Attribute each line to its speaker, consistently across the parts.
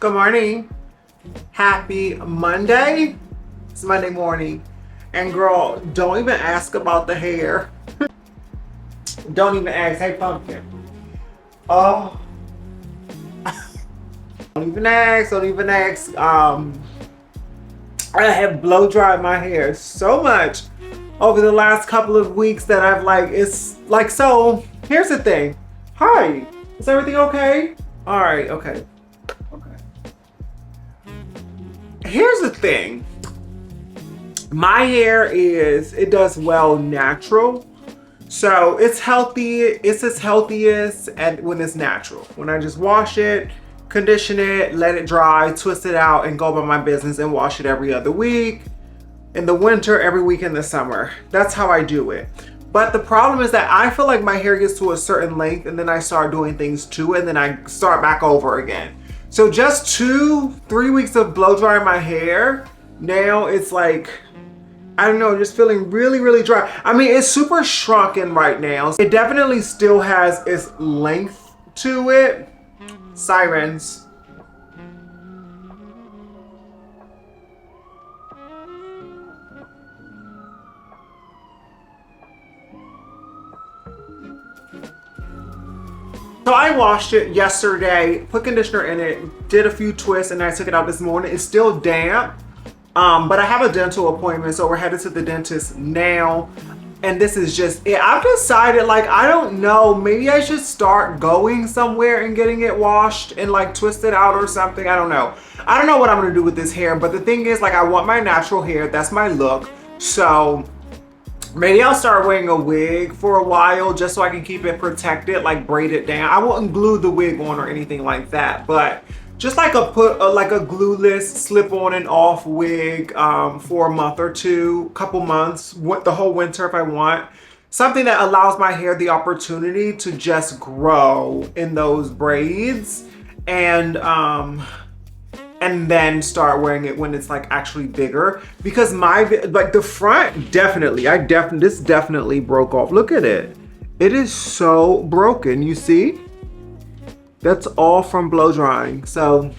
Speaker 1: Good morning. Happy Monday. It's Monday morning. And girl, don't even ask about the hair. Don't even ask. Hey, pumpkin. Oh. Don't even ask. Don't even ask. I have blow dried my hair so much over the last couple of weeks that I've it's like, so here's the thing. Hi. Is everything okay? All right. Okay. Here's the thing. My hair it does well natural. So it's healthy. It's its healthiest and when it's natural. When I just wash it, condition it, let it dry, twist it out, and go about my business and wash it every other week. In the winter, every week in the summer. That's how I do it. But the problem is that I feel like my hair gets to a certain length and then I start doing things to it and then I start back over again. So just 2-3 weeks of blow drying my hair, now it's like, I don't know, just feeling really, really dry. I mean, it's super shrunken right now. It definitely still has its length to it. Sirens. So I washed it yesterday, put conditioner in it, did a few twists, and I took it out this morning. It's still damp, but I have a dental appointment, so we're headed to the dentist now. And this is just it. I've decided, like, I don't know, maybe I should start going somewhere and getting it washed and like twist it out or something. I don't know. I don't know what I'm gonna do with this hair, but the thing is, like, I want my natural hair. That's my look. So maybe I'll start wearing a wig for a while just so I can keep it protected, like braid it down. I wouldn't glue the wig on or anything like that, but just like a glueless slip on and off wig for a month or two, couple months, the whole winter if I want. Something that allows my hair the opportunity to just grow in those braids and then start wearing it when it's like actually bigger, because like the front this definitely broke off. Look at it. It is so broken. You see? That's all from blow drying. So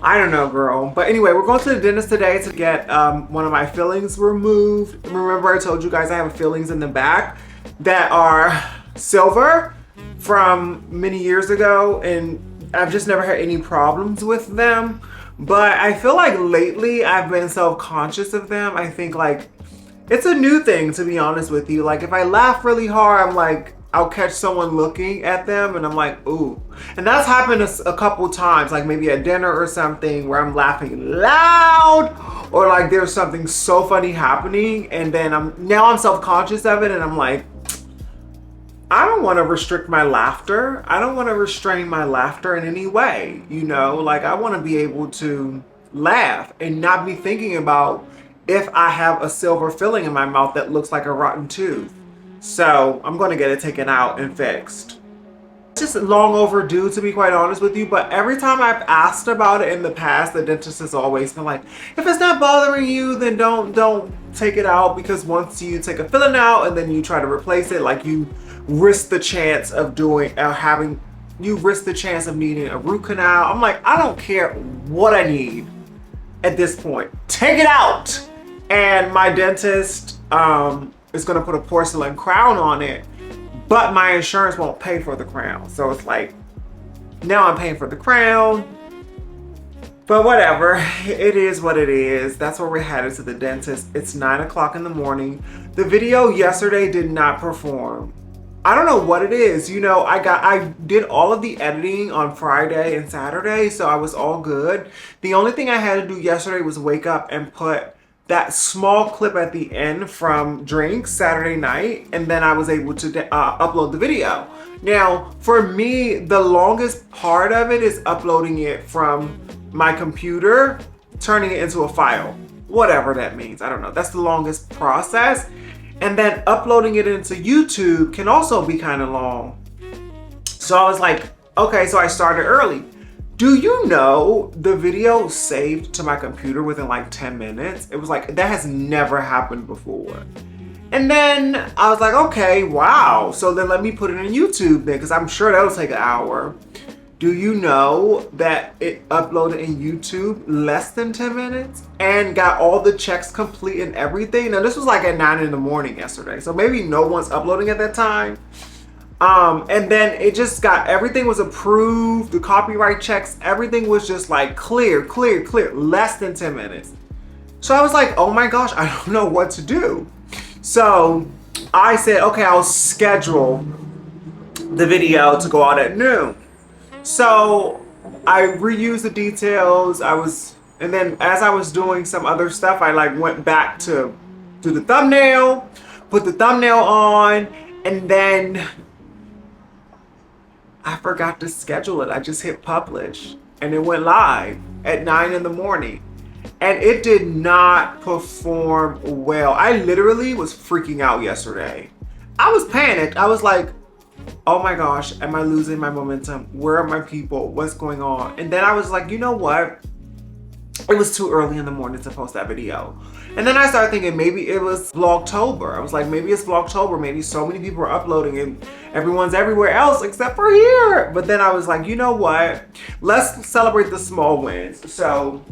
Speaker 1: I don't know, girl. But anyway, we're going to the dentist today to get one of my fillings removed. Remember I told you guys I have fillings in the back that are silver from many years ago, and I've just never had any problems with them. But I feel like lately I've been self-conscious of them. I think like it's a new thing, to be honest with you. Like if I laugh really hard, I'm like, I'll catch someone looking at them and I'm like, ooh. And that's happened a couple times, like maybe at dinner or something where I'm laughing loud or like there's something so funny happening and then I'm self-conscious of it and I'm like, I don't want to restrict my laughter. I don't want to restrain my laughter in any way, you know? Like I want to be able to laugh and not be thinking about if I have a silver filling in my mouth that looks like a rotten tooth. So I'm going to get it taken out and fixed. It's just long overdue, to be quite honest with you, but every time I've asked about it in the past, the dentist has always been like, if it's not bothering you, then don't take it out, because once you take a filling out and then you try to replace it, like you risk the chance of risk the chance of needing a root canal. I'm like, I don't care what I need at this point. Take it out. And my dentist is going to put a porcelain crown on it, but my insurance won't pay for the crown. So it's like, now I'm paying for the crown. But whatever, it is what it is. That's where we're headed, to the dentist. It's 9 o'clock in the morning. The video yesterday did not perform. I don't know what it is. You know, I did all of the editing on Friday and Saturday, so I was all good. The only thing I had to do yesterday was wake up and put that small clip at the end from drinks Saturday night, and then I was able to upload the video. Now, for me, the longest part of it is uploading it from my computer, turning it into a file, whatever that means. I don't know. That's the longest process. And then uploading it into YouTube can also be kind of long. So I was like, okay, so I started early. Do you know the video saved to my computer within like 10 minutes? It was like, that has never happened before. And then I was like, okay, wow. So then let me put it on YouTube then, because I'm sure that'll take an hour. Do you know that it uploaded in YouTube less than 10 minutes and got all the checks complete and everything? Now this was like at 9 in the morning yesterday, so maybe no one's uploading at that time. And then it just got, everything was approved, the copyright checks, everything was just like clear, less than 10 minutes. So I was like, oh my gosh, I don't know what to do. So I said, okay, I'll schedule the video to go out at noon. So I reused the details. And then as I was doing some other stuff, I like went back to do the thumbnail, put the thumbnail on, and then I forgot to schedule it. I just hit publish and it went live at 9 in the morning. And it did not perform well. I literally was freaking out yesterday. I was panicked. I was like, oh my gosh, am I losing my momentum? Where are my people? What's going on? And then I was like, you know what? It was too early in the morning to post that video. And then I started thinking maybe it was Vlogtober. I was like, maybe it's Vlogtober. Maybe so many people are uploading and everyone's everywhere else except for here. But then I was like, you know what? Let's celebrate the small wins. So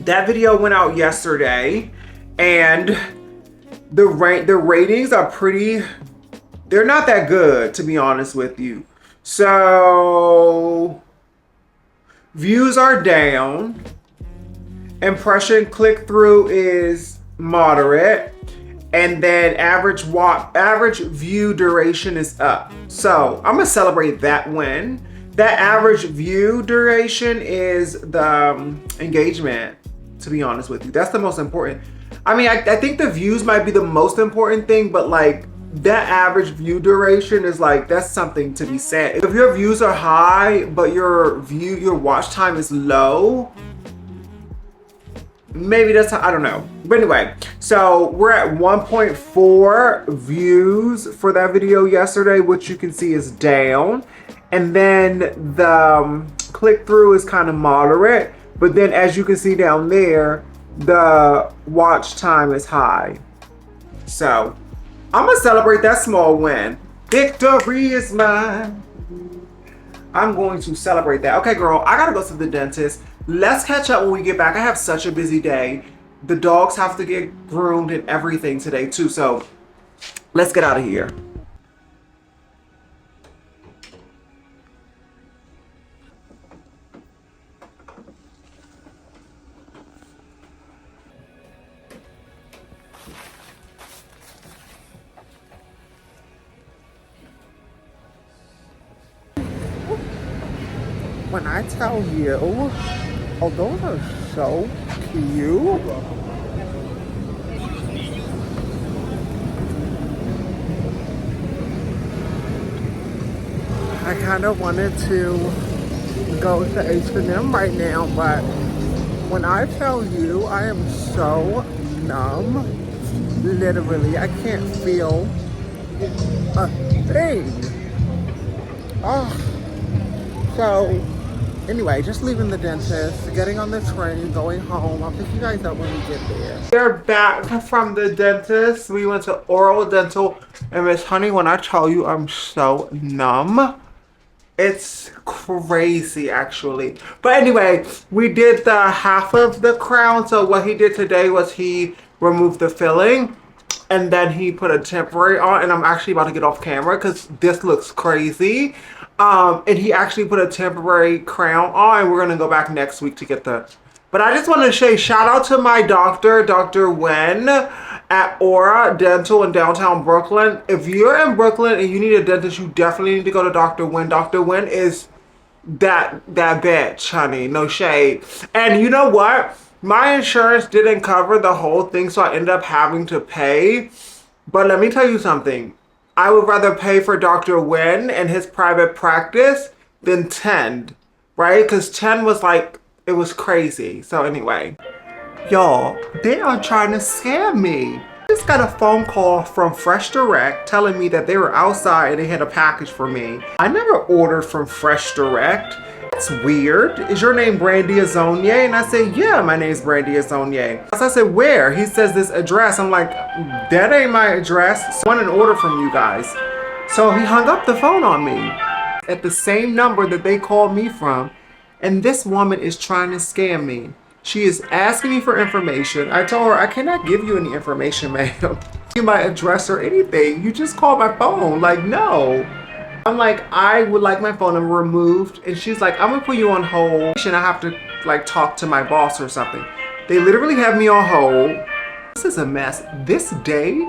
Speaker 1: that video went out yesterday and the ratings are pretty, they're not that good, to be honest with you. So views are down. Impression click-through is moderate. And then average view duration is up. So I'm gonna celebrate that win. That average view duration is the engagement, to be honest with you. That's the most important. I mean, I think the views might be the most important thing, but like that average view duration is like, that's something to be said. If your views are high, but your watch time is low, maybe that's how, I don't know. But anyway, so we're at 1.4 views for that video yesterday, which you can see is down. And then the click-through is kind of moderate. But then as you can see down there, the watch time is high. So I'm gonna celebrate that small win. Victory is mine. I'm going to celebrate that. Okay, girl, I gotta go to the dentist. Let's catch up when we get back. I have such a busy day. The dogs have to get groomed and everything today too. So let's get out of here. When I tell you, oh, those are so cute. I kind of wanted to go to H&M right now, but when I tell you, I am so numb. Literally, I can't feel a thing. Oh. So, anyway, just leaving the dentist, getting on the train, going home. I'll pick you guys up when we get there. We're back from the dentist. We went to oral, dental, and Miss Honey, when I tell you I'm so numb, it's crazy actually. But anyway, we did the half of the crown. So what he did today was he removed the filling and then he put a temporary on, and I'm actually about to get off camera because this looks crazy. And he actually put a temporary crown on. We're gonna go back next week to get the, but I just want to say shout out to my doctor, Dr. Wen at Aura Dental in downtown Brooklyn. If you're in Brooklyn and you need a dentist, you definitely need to go to Dr. Wen. Dr. Wen is that bitch, honey, no shade. And you know what? My insurance didn't cover the whole thing, so I ended up having to pay. But let me tell you something. I would rather pay for Dr. Wen and his private practice than Tend, right? Because Tend was like, it was crazy. So anyway, y'all, they are trying to scam me. I just got a phone call from Fresh Direct telling me that they were outside and they had a package for me. I never ordered from Fresh Direct. That's weird. Is your name Brandy Azonier? And I said, yeah, my name's Brandy Azonier. So I said, where? He says this address. I'm like, that ain't my address. So I want an order from you guys. So he hung up the phone on me. at the same number that they called me from. And this woman is trying to scam me. She is asking me for information. I told her, I cannot give you any information, ma'am. You my address or anything. You just call my phone. Like, no. I'm like, I would like my phone number removed. And she's like, I'm gonna put you on hold. And I have to like talk to my boss or something. They literally have me on hold. This is a mess. This day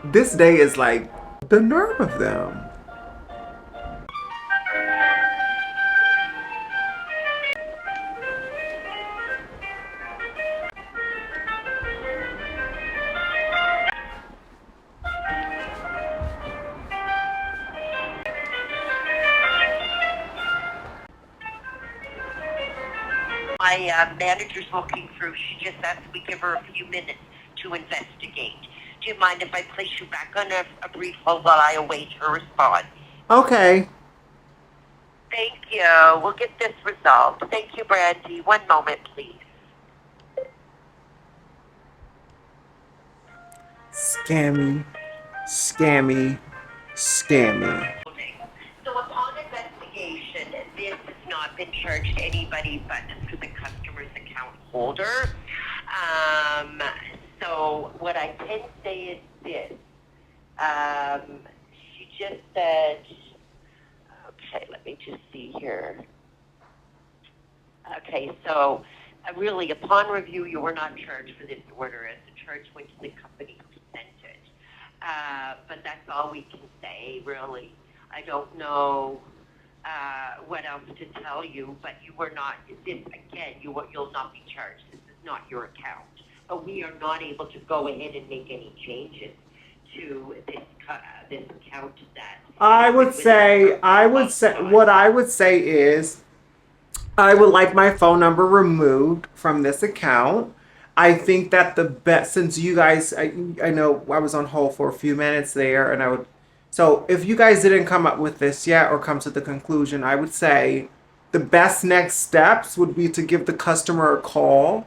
Speaker 1: is like the nerve of them.
Speaker 2: My manager's looking through. She just asked we give her a few minutes to investigate. Do you mind if I place you back on a brief hold while I await her response?
Speaker 1: Okay.
Speaker 2: Thank you. We'll get this resolved. Thank you, Brandy. One moment, please.
Speaker 1: Scammy, scammy, scammy.
Speaker 2: So upon investigation, this has not been charged to anybody but to the customer's account holder. So what I can say is this. She just said, okay, let me just see here. Okay, so really upon review, you were not charged for this order as the charge went to the company who sent it. But that's all we can say, really. I don't know what else to tell you, but you were not, this again, you'll not be charged. This is not your account. But we are not able to go ahead and make any changes to this account that.
Speaker 1: I would say, what I would say is, I would like my phone number removed from this account. I think that the best, since you guys, I know I was on hold for a few minutes there, and so if you guys didn't come up with this yet or come to the conclusion, I would say the best next steps would be to give the customer a call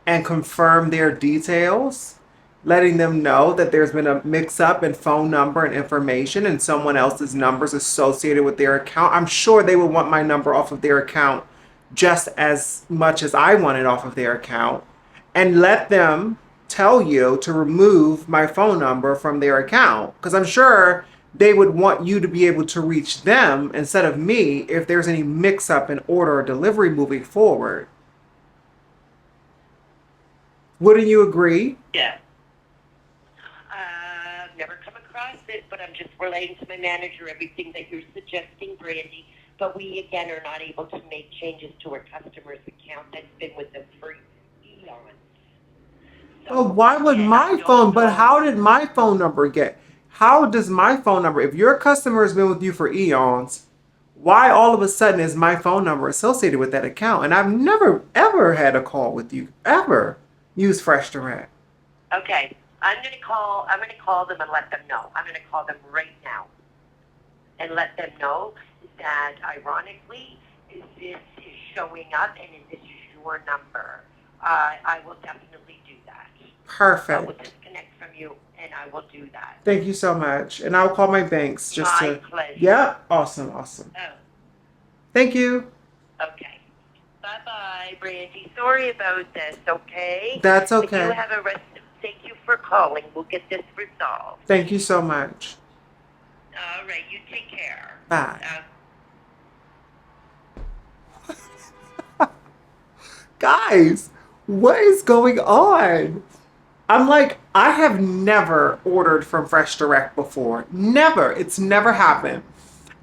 Speaker 1: and confirm their details, letting them know that there's been a mix-up in phone number and information and someone else's numbers associated with their account. I'm sure they would want my number off of their account just as much as I want it off of their account, and let them tell you to remove my phone number from their account, because I'm sure they would want you to be able to reach them instead of me if there's any mix-up in order or delivery moving forward. Wouldn't you agree?
Speaker 2: Yeah. I've never come across it, but I'm just relaying to my manager everything that you're suggesting, Brandy. But we, again, are not able to make changes to our customer's account that's been with them for eons. So,
Speaker 1: Oh, why would my phone, but how did my phone number get? How does my phone number, if your customer has been with you for eons, why all of a sudden is my phone number associated with that account? And I've never, ever had a call with you, ever use Fresh Direct.
Speaker 2: Okay, I'm gonna call them and let them know. I'm gonna call them right now and let them know that ironically this is showing up and this is your number. I will definitely do that.
Speaker 1: Perfect.
Speaker 2: I will disconnect from you and I will do that.
Speaker 1: Thank you so much. And I'll call my banks just
Speaker 2: My
Speaker 1: to.
Speaker 2: pleasure.
Speaker 1: Yeah, awesome.
Speaker 2: Oh,
Speaker 1: Thank you.
Speaker 2: okay. Bye-bye, Brandy. Sorry about this, okay?
Speaker 1: That's
Speaker 2: But
Speaker 1: okay.
Speaker 2: you have a rest. Thank you for calling. We'll get this resolved.
Speaker 1: Thank you so much.
Speaker 2: All right, you take care.
Speaker 1: Bye. Guys, what is going on? I'm like, I have never ordered from Fresh Direct before. Never. It's never happened.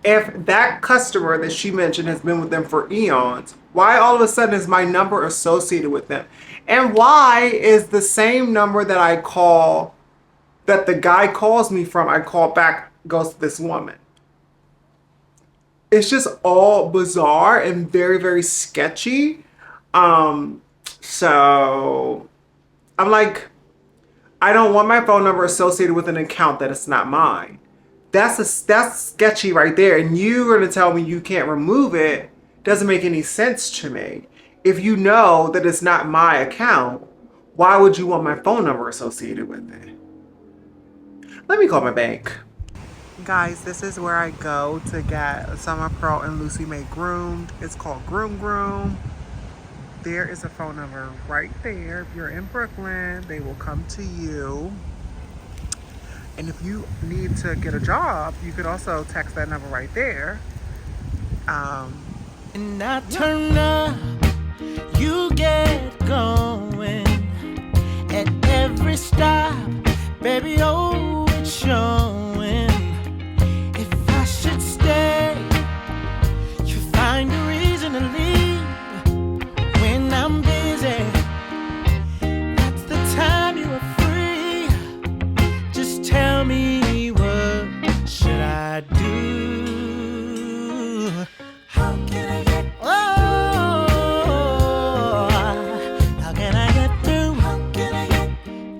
Speaker 1: If that customer that she mentioned has been with them for eons, why all of a sudden is my number associated with them? And why is the same number that I call, that the guy calls me from, I call back, goes to this woman? It's just all bizarre and very, very sketchy. So I'm like, I don't want my phone number associated with an account that is not mine. That's sketchy right there. And you're gonna tell me you can't remove it. Doesn't make any sense to me. If you know that it's not my account, why would you want my phone number associated with it? Let me call my bank. Guys, this is where I go to get Summer Pearl and Lucy May groomed. It's called Groom Groom. There is a phone number right there. If you're in Brooklyn, they will come to you. And if you need to get a job, you could also text that number right there.
Speaker 3: And I turn up, you get going. At every stop, baby, oh, it's showing. If I should stay, you find a reason to leave. When I'm busy, that's the time you are free. Just tell me, what should I do? How can I get how can I get through? How can I get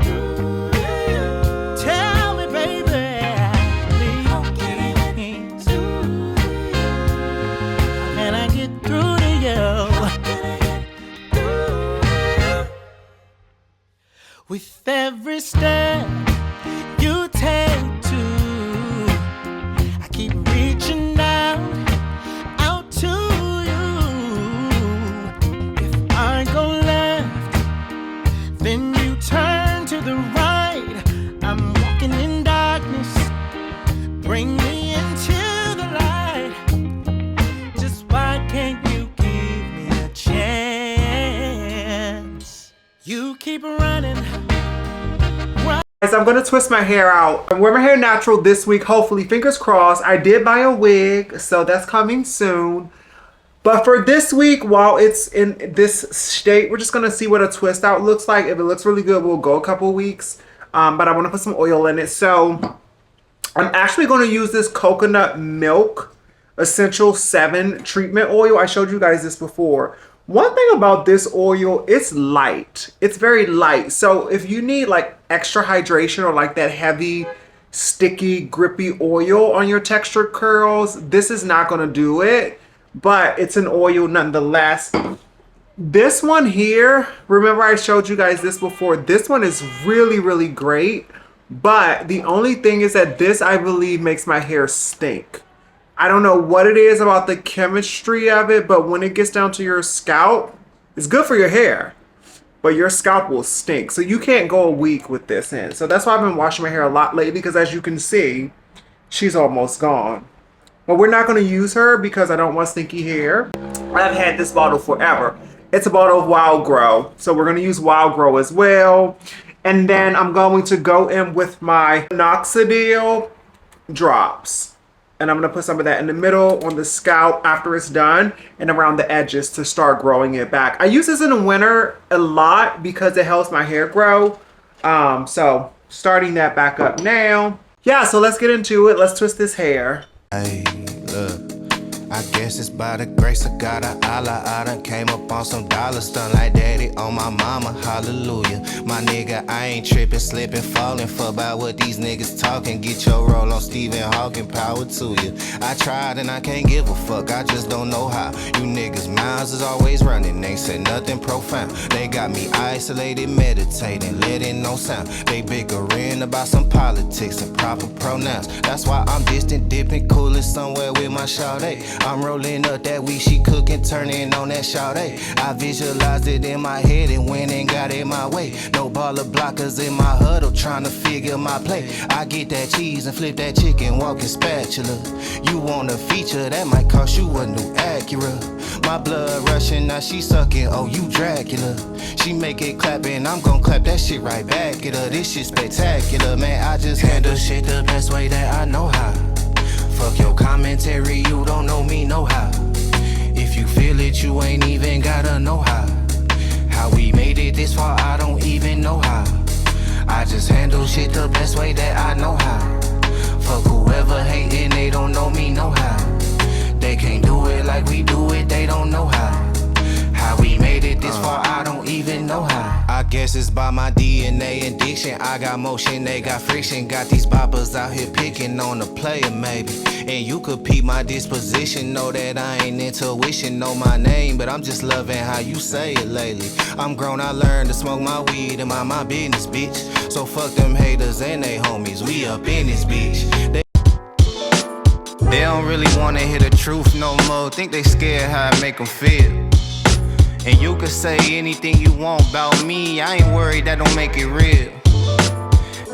Speaker 3: through to you? Tell me, baby, please. How can I get through to you? How can I get through to you? How can I get through to you? With every step you take to, I keep reaching out to you. If I go left, then you turn to the right. I'm walking in darkness, bring me into the light. Just why can't you give me a chance? You keep running.
Speaker 1: Guys, I'm gonna twist my hair out. I wear my hair natural this week, hopefully, fingers crossed. I did buy a wig, so that's coming soon. But for this week, while it's in this state, we're just gonna see what a twist out looks like. If it looks really good, we'll go a couple weeks. But I wanna put some oil in it. So I'm actually gonna use this coconut milk essential 7 treatment oil. I showed you guys this before. One thing about this oil, it's light. It's very light. So if you need like extra hydration or like that heavy, sticky, grippy oil on your textured curls, this is not gonna do it, but it's an oil nonetheless. This one here, remember I showed you guys this before. This one is really, really great. But the only thing is that this, I believe, makes my hair stink. I don't know what it is about the chemistry of it, but when it gets down to your scalp, it's good for your hair, but your scalp will stink. So you can't go a week with this in. So that's why I've been washing my hair a lot lately, because as you can see, she's almost gone. But we're not going to use her because I don't want stinky hair. I've had this bottle forever. It's a bottle of Wild Grow. So we're going to use Wild Grow as well. And then I'm going to go in with my minoxidil drops. And I'm going to put some of that in the middle on the scalp after it's done and around the edges to start growing it back. I use this in the winter a lot because it helps my hair grow. So starting that back up now. Yeah, so let's get into it. Let's twist this hair.
Speaker 4: Hey, look, I guess it's by the grace of God. I done came up on some dollars, stun like daddy on my mama, hallelujah. My nigga, I ain't tripping, slipping, falling for about what these niggas talking. Get your roll on Stephen Hawking, power to you. I tried and I can't give a fuck, I just don't know how. You niggas' minds is always running, ain't said nothing profound. They got me isolated, meditating, letting no sound. They bickering about some politics and proper pronouns. That's why I'm distant, dipping, coolin' somewhere with my shawty. I'm rolling up that weed, she cooking, turning on that shawty. I visualized it in my head and went and got it my way. No baller blockers in my huddle, trying to figure my play. I get that cheese and flip that chicken, walking spatula. You want a feature, that might cost you a new Acura. My blood rushing, now she sucking, oh you Dracula. She make it clap and I'm gon' clap that shit right back at her. This shit spectacular, man, I just handle shit the best way that I know how. Fuck your commentary, you don't know me no how. If you feel it, you ain't even gotta know how. How we made it this far, I don't even know how. I just handle shit the best way that I know how. Fuck whoever hating, they don't know me no how. They can't do it like we do it, they don't know how. How we made it this far, I don't even know how. I guess it's by my DNA addiction. I got motion, they got friction. Got these boppers out here picking on a player maybe. And you could peep my disposition. Know that I ain't intuition, know my name, but I'm just loving how you say it lately. I'm grown, I learned to smoke my weed and mind my business, bitch. So fuck them haters and they homies, we up in this bitch. They don't really wanna hear the truth no more. Think they scared how I make them feel. And you can say anything you want about me, I ain't worried, that don't make it real.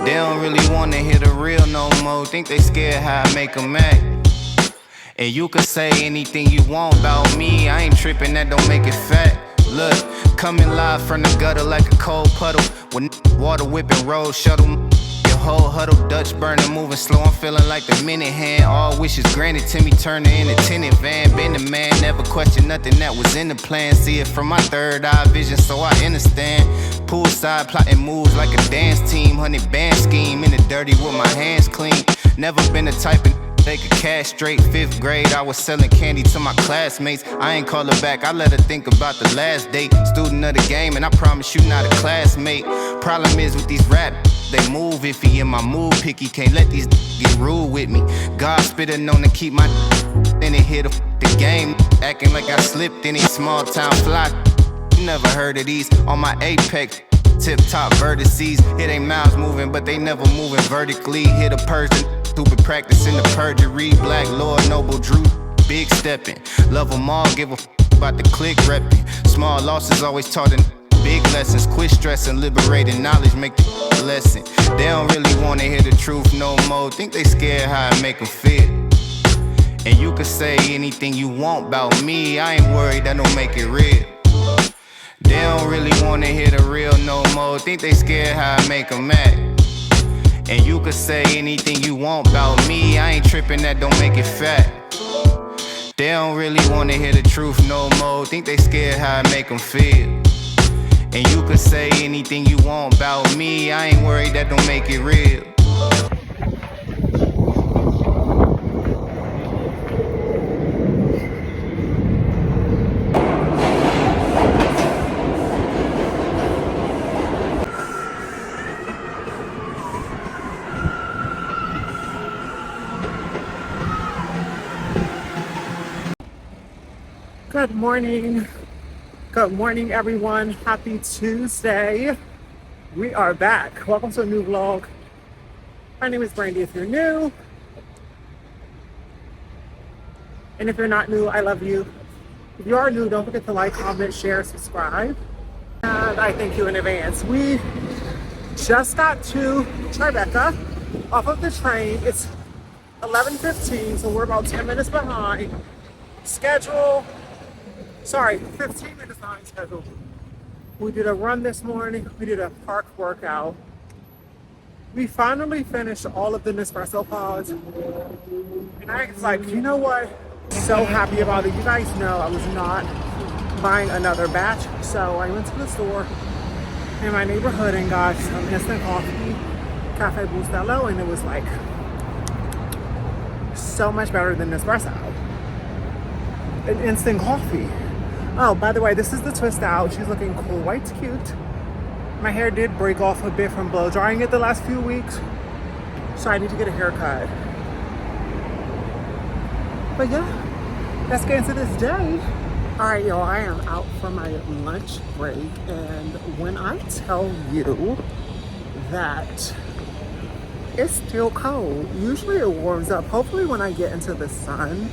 Speaker 4: They don't really wanna hear the real no more. Think they scared how I make them act. And you can say anything you want about me, I ain't tripping, that don't make it fact. Look, coming live from the gutter like a cold puddle. When water whipping road shuttle. Your whole huddle, Dutch burner, moving slow. I'm feeling like the minute hand. All wishes granted to me, turning in a tenant van. Been a man, never questioned nothing that was in the plan. See it from my third eye vision, so I understand. Poolside plotting moves like a dance team. 100 band scheme in the dirty with my hands clean. Never been the type of they could castrate. 5th grade, I was selling candy to my classmates. I ain't call her back, I let her think about the last date. Student of the game, and I promise you not a classmate. Problem is with these rap, they move iffy, and my mood picky. Can't let these get rude with me. God spit it known to keep my then it hit the game. Acting like I slipped in these small town fly. You never heard of these on my apex. Tip top vertices. It ain't mouths moving, but they never moving vertically. Hit a person, stupid practicing the perjury. Black Lord, Noble Drew, big stepping. Love them all, give a about the click repping. Small losses always taught in big lessons. Quit stressing, liberating knowledge, make the lesson. They don't really wanna hear the truth no more. Think they scared how I make them feel. And you can say anything you want about me, I ain't worried, that don't make it real. They don't really wanna hear the real no more. Think they scared how I make them act. And you can say anything you want about me, I ain't tripping, that don't make it fact. They don't really wanna hear the truth no more. Think they scared how I make them feel. And you can say anything you want about me, I ain't worried, that don't make it real.
Speaker 1: Good morning. Good morning, everyone. Happy Tuesday. We are back. Welcome to a new vlog. My name is Brandy if you're new. And if you're not new, I love you. If you are new, don't forget to like, comment, share, subscribe. And I thank you in advance. We just got to Tribeca off of the train. It's 11:15, so we're about 10 minutes behind schedule. Sorry, 15 minutes behind schedule. We did a run this morning. We did a park workout. We finally finished all of the Nespresso pods. And I was like, you know what? So happy about it. You guys know I was not buying another batch. So I went to the store in my neighborhood and got some instant coffee, Cafe Bustelo, and it was like so much better than Nespresso. An instant coffee. Oh, by the way, this is the twist out. She's looking quite cute. My hair did break off a bit from blow drying it the last few weeks, so I need to get a haircut. But yeah, let's get into this day. All right, y'all, I am out for my lunch break, and when I tell you that it's still cold, usually it warms up. Hopefully when I get into the sun,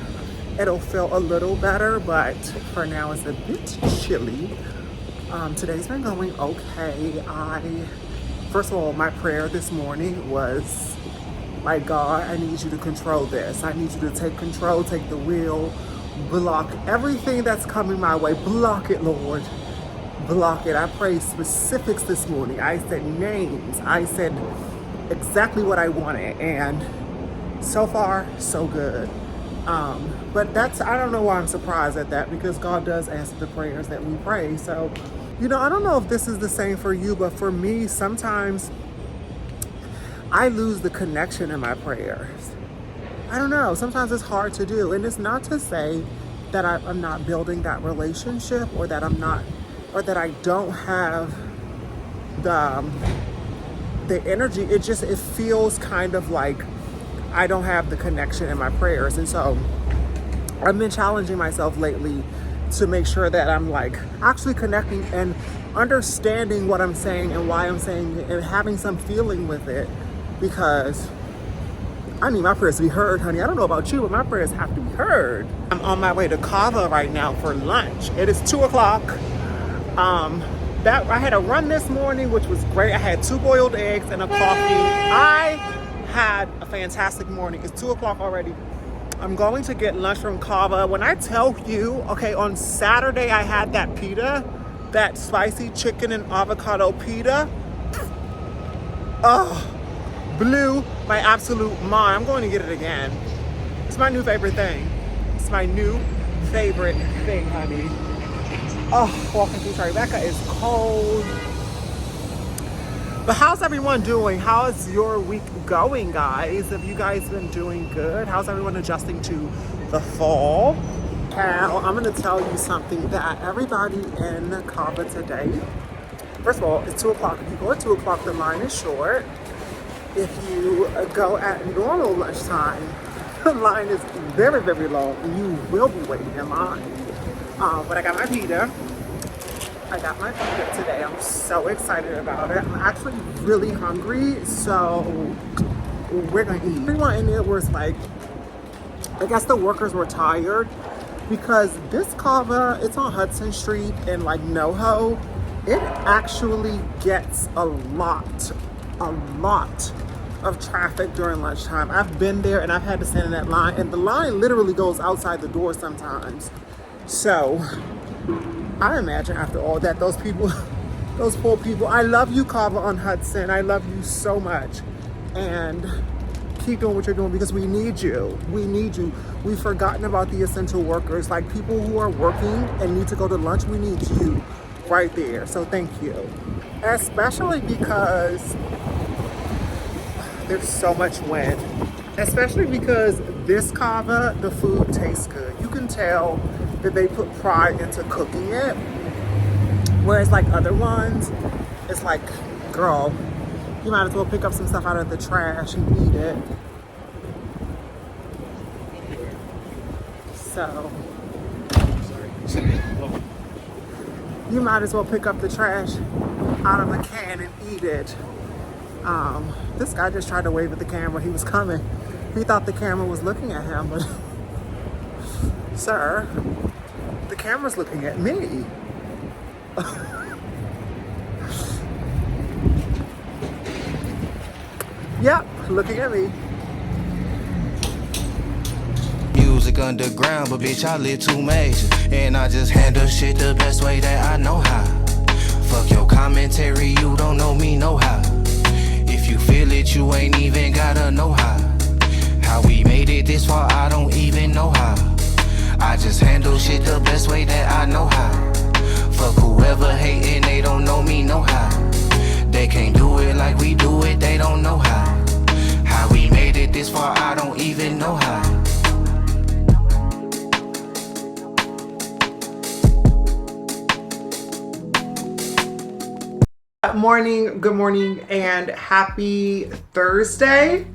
Speaker 1: it'll feel a little better, but for now it's a bit chilly. Today's been going okay. First of all, my prayer this morning was, like, God, I need you to control this. I need you to take control, take the wheel, block everything that's coming my way. Block it, Lord. Block it. I prayed specifics this morning. I said names. I said exactly what I wanted, and so far, so good. But I don't know why I'm surprised at that, because God does answer the prayers that we pray. So, you know, I don't know if this is the same for you, but for me, sometimes I lose the connection in my prayers. I don't know, sometimes it's hard to do. And it's not to say that I'm not building that relationship, or that that I don't have the energy. It feels kind of like I don't have the connection in my prayers. And so I've been challenging myself lately to make sure that I'm like actually connecting and understanding what I'm saying and why I'm saying it, and having some feeling with it, because I need my prayers to be heard, honey. I don't know about you, but my prayers have to be heard. I'm on my way to Kava right now for lunch. It is 2 o'clock. I had a run this morning, which was great. I had 2 boiled eggs and a coffee. I had a fantastic morning. It's 2 o'clock already. I'm going to get lunch from Kava. When I tell you, okay, on Saturday I had that pita, that spicy chicken and avocado pita. Oh, blew my absolute mind. I'm going to get it again. It's my new favorite thing. It's my new favorite thing, honey. Oh, walking through Tribeca is cold. But how's everyone doing? How is your week going, guys? Have you guys been doing good? How's everyone adjusting to the fall? Now, I'm gonna tell you something that everybody in Kava today, first of all, it's 2 o'clock. If you go at 2 o'clock, the line is short. If you go at normal lunchtime, the line is very, very long, and you will be waiting in line. But I got my pita. I got my pita today. I'm so excited about it. I'm actually really hungry, so we're gonna eat. Everyone in there was like, I guess the workers were tired because this Kava, it's on Hudson Street in like NoHo. It actually gets a lot of traffic during lunchtime. I've been there and I've had to stand in that line, and the line literally goes outside the door sometimes. So I imagine after all that, those people, those poor people, I love you, Kava on Hudson. I love you so much. And keep doing what you're doing because we need you. We need you. We've forgotten about the essential workers, like people who are working and need to go to lunch. We need you right there. So thank you. Especially because there's so much wind. Especially because this Kava, the food tastes good. You can tell that they put pride into cooking it. Whereas like other ones, it's like, girl, you might as well pick up some stuff out of the trash and eat it. So, you might as well pick up the trash out of the can and eat it. This guy just tried to wave at the camera. He was coming. He thought the camera was looking at him, but sir, the camera's looking at me. Yep, looking at me.
Speaker 4: Music underground, but bitch, I live too major. And I just handle shit the best way that I know how. Fuck your commentary, you don't know me, no how. If you feel it, you ain't even gotta know how. How we made it this far, I don't even know how. I just handle shit the best way that I know how. Fuck whoever hating, they don't know me, no how. They can't do it like we do it, they don't know how. How we made it this far, I don't even know how.
Speaker 1: Good morning, and happy Thursday.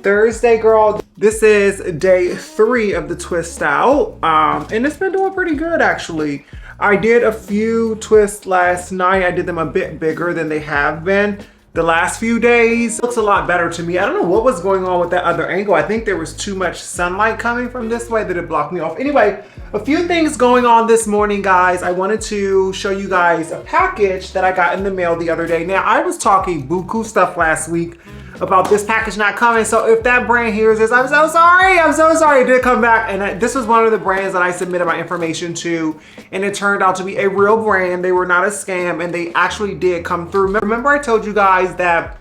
Speaker 1: Thursday, girl. This is day 3 of the twist out, and it's been doing pretty good actually. I did a few twists last night. I did them a bit bigger than they have been the last few days. It looks a lot better to me. I don't know what was going on with that other angle. I think there was too much sunlight coming from this way that it blocked me off. Anyway, a few things going on this morning, guys. I wanted to show you guys a package that I got in the mail the other day. Now, I was talking buku stuff last week about this package not coming. So if that brand hears this, I'm so sorry. I'm so sorry it did come back. And this was one of the brands that I submitted my information to, and it turned out to be a real brand. They were not a scam, and they actually did come through. Remember I told you guys that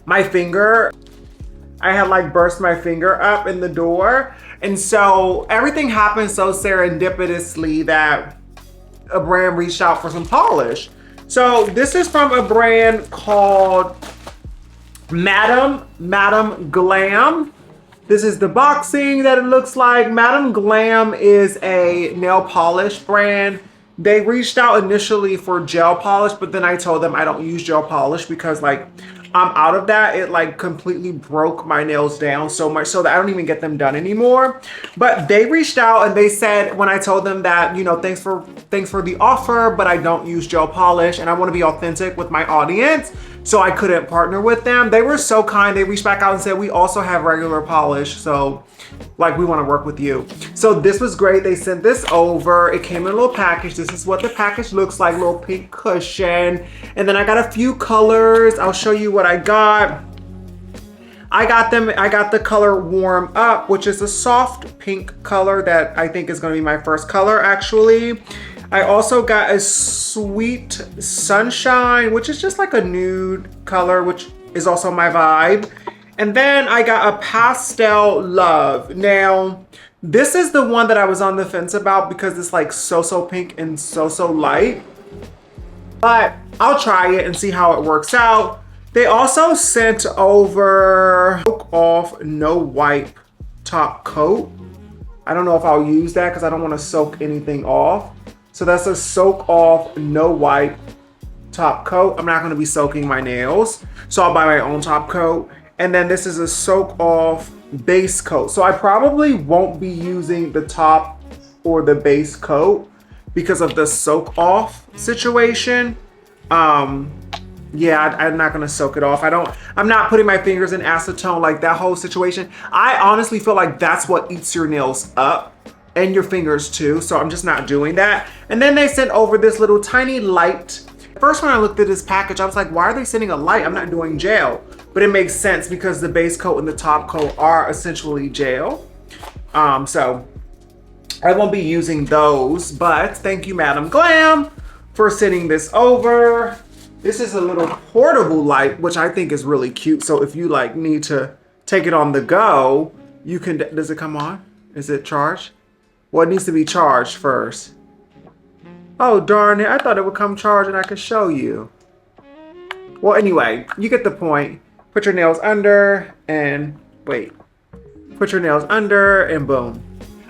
Speaker 1: my finger, I had like burst my finger up in the door. And so everything happened so serendipitously that a brand reached out for some polish. So this is from a brand called Madam Glam. This is the boxing that it looks like. Madam Glam is a nail polish brand. They reached out initially for gel polish, but then I told them I don't use gel polish because like I'm out of that. It like completely broke my nails down so much so that I don't even get them done anymore. But they reached out and they said, when I told them that, you know, thanks for the offer, but I don't use gel polish and I want to be authentic with my audience. so I couldn't partner with them. They were so kind. They reached back out and said, we also have regular polish, so like we want to work with you. So this was great. They sent this over. It came in a little package. This is what the package looks like, little pink cushion. And then I got a few colors. I'll show you what I got. I got the color Warm Up, which is a soft pink color that I think is going to be my first color actually. I also got a Sweet Sunshine, which is just like a nude color, which is also my vibe. And then I got a Pastel Love. Now, this is the one that I was on the fence about because it's like so pink and so light. But I'll try it and see how it works out. They also sent over Soak Off No Wipe top coat. I don't know if I'll use that because I don't want to soak anything off. So that's a Soak Off No Wipe top coat. I'm not going to be soaking my nails, so I'll buy my own top coat. And then this is a Soak Off base coat. So I probably won't be using the top or the base coat because of the soak off situation. Yeah, I'm not gonna soak it off. I'm not putting my fingers in acetone, like that whole situation. I honestly feel like that's what eats your nails up and your fingers too. So I'm just not doing that. And then they sent over this little tiny light. First, when I looked at this package, I was like, why are they sending a light? I'm not doing gel. But it makes sense because the base coat and the top coat are essentially gel. So I won't be using those, but thank you, Madam Glam, for sending this over. This is a little portable light, which I think is really cute. So if you like need to take it on the go, you can, does it come on? Is it charged? Well, it needs to be charged first. Oh, darn it. I thought it would come charged and I could show you. Well, anyway, you get the point. Put your nails under and wait. Put your nails under and boom.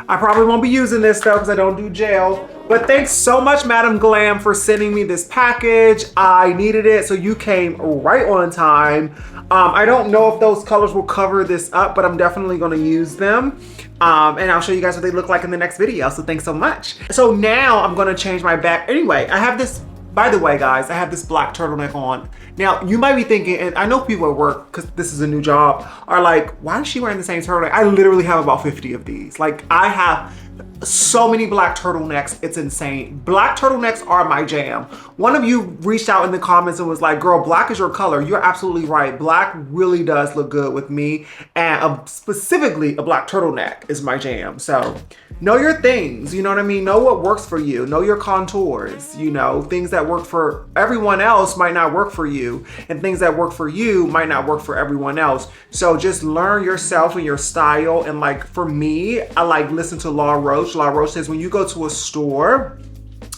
Speaker 1: I probably won't be using this though because I don't do gel. But thanks so much, Madam Glam, for sending me this package. I needed it, so you came right on time. I don't know if those colors will cover this up, but I'm definitely going to use them. And I'll show you guys what they look like in the next video. So thanks so much. So now I'm going to change my bag. Anyway, I have this, by the way, guys, I have this black turtleneck on. Now, you might be thinking, and I know people at work, because this is a new job, are like, why is she wearing the same turtleneck? I literally have about 50 of these. Like, I have so many black turtlenecks, it's insane. Black turtlenecks are my jam. One of you reached out in the comments and was like, girl, black is your color. You're absolutely right. Black really does look good with me. And specifically a black turtleneck is my jam. So know your things, you know what I mean? Know what works for you. Know your contours, you know, things that work for everyone else might not work for you. And things that work for you might not work for everyone else. So just learn yourself and your style. And like for me, I like listen to Law Roach. Law Roach says when you go to a store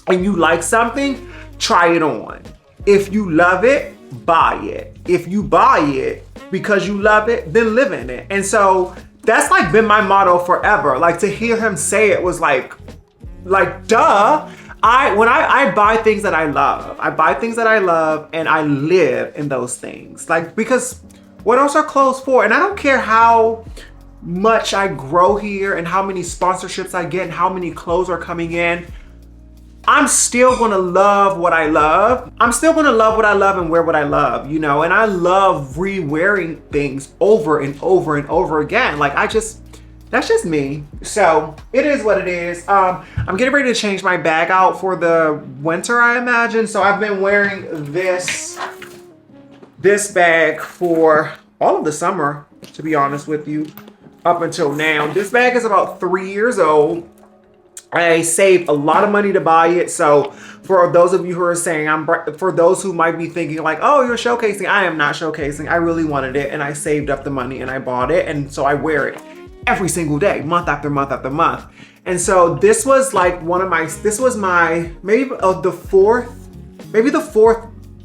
Speaker 1: and you like something, try it on. If you love it, buy it. If you buy it because you love it, then live in it. And so that's like been my motto forever. Like to hear him say it was like duh. When I buy things that I love, I buy things that I love and I live in those things. Like, because what else are clothes for? And I don't care how much I grow here and how many sponsorships I get and how many clothes are coming in. I'm still gonna love what I love. I'm still gonna love what I love and wear what I love, you know? And I love re-wearing things over and over and over again. Like that's just me. So it is what it is. I'm getting ready to change my bag out for the winter, I imagine. So I've been wearing this bag for all of the summer, to be honest with you, up until now. This bag is about 3 years old. I saved a lot of money to buy it. So for those of you who are saying, for those who might be thinking like, oh, you're showcasing. I am not showcasing. I really wanted it and I saved up the money and I bought it. And so I wear it every single day, month after month after month. And so this was like this was my, maybe the fourth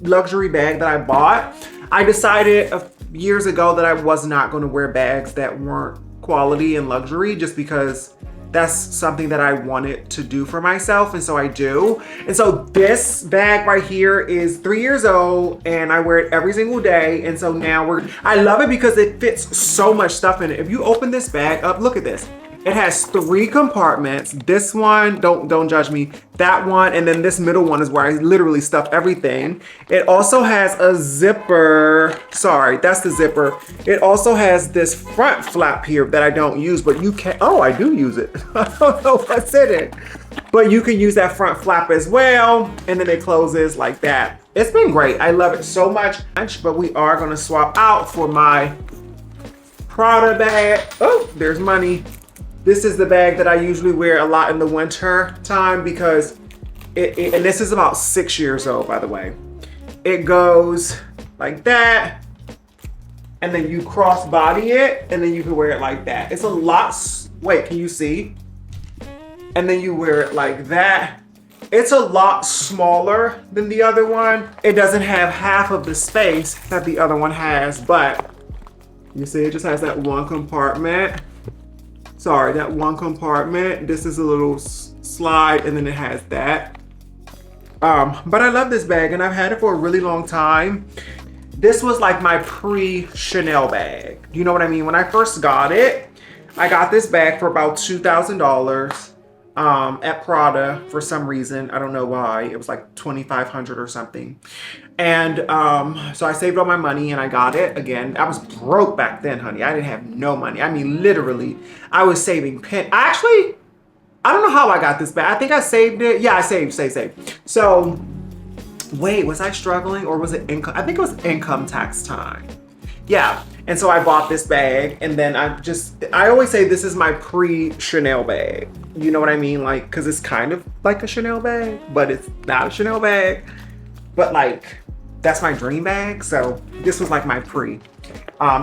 Speaker 1: luxury bag that I bought. I decided years ago that I was not going to wear bags that weren't quality and luxury just because that's something that I wanted to do for myself, and so I do. And so this bag right here is 3 years old and I wear it every single day. And so now I love it because it fits so much stuff in it. If you open this bag up, look at this. It has 3 compartments. This one, don't judge me. That one, and then this middle one is where I literally stuff everything. It also has a zipper. Sorry, that's the zipper. It also has this front flap here that I don't use, but you can, oh, I do use it. I don't know what's in it. But you can use that front flap as well, and then it closes like that. It's been great. I love it so much, but we are gonna swap out for my Prada bag. Oh, there's money. This is the bag that I usually wear a lot in the winter time because and this is about 6 years old, by the way. It goes like that, and then you cross body it, and then you can wear it like that. It's a lot, wait, can you see? And then you wear it like that. It's a lot smaller than the other one. It doesn't have half of the space that the other one has, but you see it just has that one compartment. Sorry, that one compartment. This is a little slide, and then it has that. But I love this bag, and I've had it for a really long time. This was like my pre-Chanel bag. You know what I mean? When I first got it, I got this bag for about $2,000 at Prada for some reason. I don't know why. It was like $2,500 or something. And so I saved all my money and I got it again. I was broke back then, honey. I didn't have no money. I mean, literally, I was saving Actually, I don't know how I got this bag. I think I saved it. Yeah, I saved. So, wait, was I struggling or was it income? I think it was income tax time. Yeah, and so I bought this bag, and then I always say this is my pre-Chanel bag. You know what I mean? Like, because it's kind of like a Chanel bag, but it's not a Chanel bag. But like, that's my dream bag. So this was like my pre.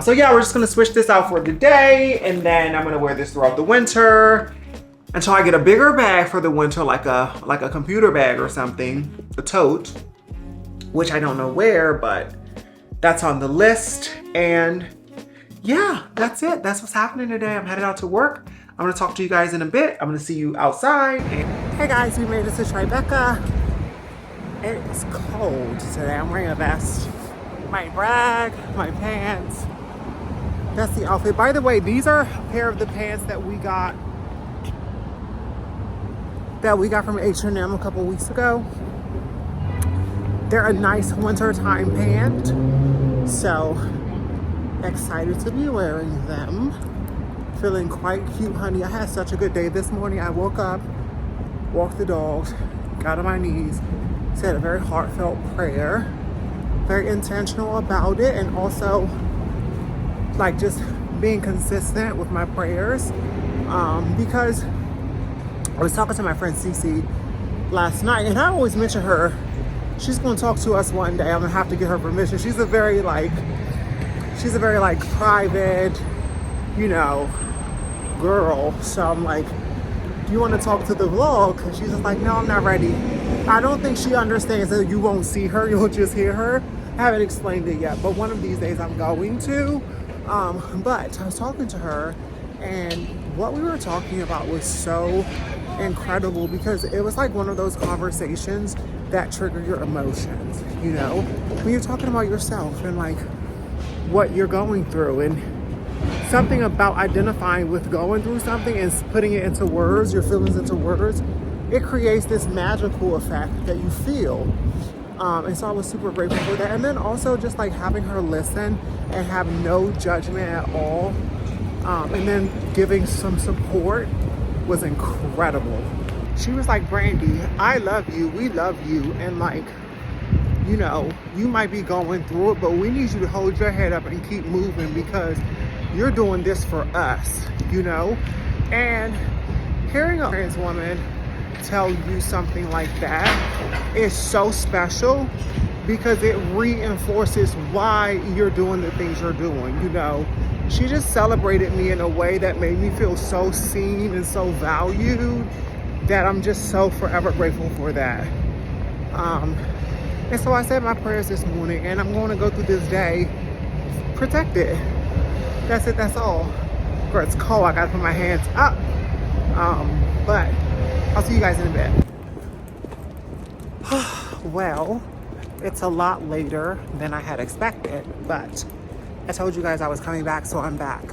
Speaker 1: So yeah, we're just gonna switch this out for the day, and then I'm gonna wear this throughout the winter until I get a bigger bag for the winter, like a computer bag or something, a tote, which I don't know where, but that's on the list. And yeah, that's it. That's what's happening today. I'm headed out to work. I'm gonna talk to you guys in a bit. I'm gonna see you outside. Hey guys, we made it to Tribeca. It is cold today. I'm wearing a vest, my rag, my pants. That's the outfit. By the way, these are a pair of the pants that we got from H&M a couple weeks ago. They're a nice wintertime pant. So excited to be wearing them. Feeling quite cute, honey. I had such a good day this morning. I woke up, walked the dogs, got on my knees, said a very heartfelt prayer, very intentional about it, and also like just being consistent with my prayers, because I was talking to my friend Cece last night, and I always mention her. She's going to talk to us one day. I'm gonna have to get her permission. She's a very private, you know, girl. So I'm like, do you want to talk to the vlog? And she's just like, no, I'm not ready. I don't think she understands that you won't see her, you'll just hear her. I haven't explained it yet, but one of these days I'm going to. But I was talking to her, and what we were talking about was so incredible, because it was like one of those conversations that trigger your emotions, you know, when you're talking about yourself and like what you're going through, and something about identifying with going through something and putting it into words, your feelings into words, it creates this magical effect that you feel. And so I was super grateful for that. And then also just like having her listen and have no judgment at all, and then giving some support was incredible. She was like, Brandy, I love you, we love you, and like, you know, you might be going through it, but we need you to hold your head up and keep moving, because you're doing this for us, you know? And hearing a trans woman tell you something like that is so special, because it reinforces why you're doing the things you're doing, you know? She just celebrated me in a way that made me feel so seen and so valued, that I'm just so forever grateful for that. And so I said my prayers this morning, and I'm going to go through this day protected. That's it, that's all. Girl, it's cold, I gotta put my hands up. But I'll see you guys in a bit. Well, it's a lot later than I had expected, but I told you guys I was coming back, so I'm back.